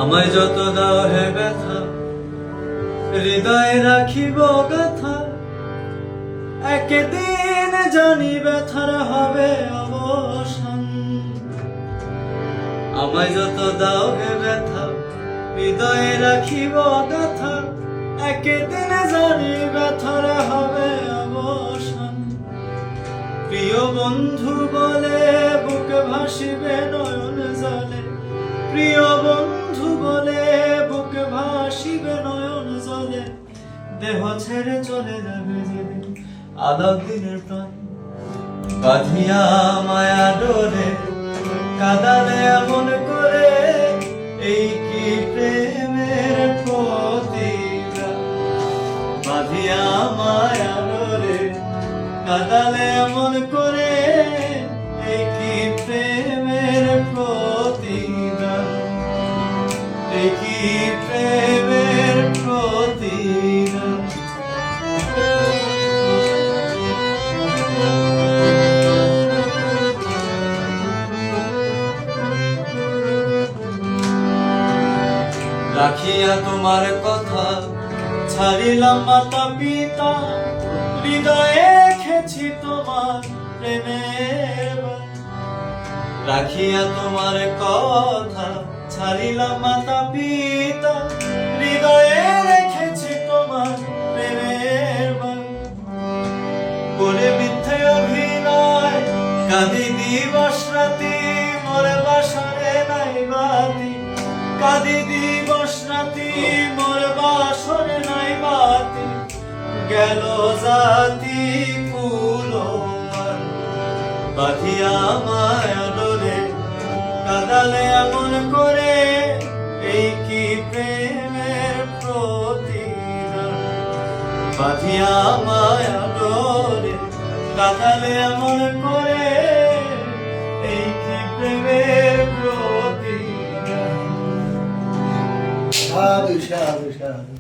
আমায় যত দাও হে ব্যথা, হৃদয়ে রাখিব গাথা। একদিন জানি ব্যথার হবে অবসান। আমায় যত দাও হে ব্যথা, হৃদয়ে রাখিব গাথা। একদিন জানি ব্যথার হবে অবসান। প্রিয় বন্ধু বলে বুক ভাসিবে নয়ন জলে, প্রিয় বন্ধু বলে বুক ভাসিবে নয়ন জলে। দেহ ছেড়ে চলে যাবে যেদিন আলাপ দিনের প্রাণ। বাঁধিয়া মায়া ডোরে কাঁদালে এমন করে, এই কি প্রেমের প্রতিদান। বাঁধিয়া মায়া ডোরে কাঁদালে এমন করে, এই কি প্রেমের প্রতিদান। এই কি প্রেমের প্রতিদান। রাখিয়া তোমার কথা ছাড়িলাম মাতা পিতা, হৃদয়ে রেখেছি তোমার প্রেমের বাণ। রাখিয়া তোমার কথা ছাড়িলাম মাতা পিতা, হৃদয়ে রেখেছি তোমার প্রেমের বাণ। করে মিথ্যে অভিনয় কাঁদি দিবস রাতি, মোর বাসরে নাই বাতি। কাঁদি দিবস রাতি, মোর বাসরে নাই বাতি। গেল জাতি কুলমান। বাঁধিয়া মায়া ডোরে কাঁদালে এমন করে, এই কি প্রেমের প্রতিদান। বাঁধিয়া মায়া ডোরে কাঁদালে এমন করে, এই কি প্রেমের প্রতিদান। সাধু সাধু সাধু।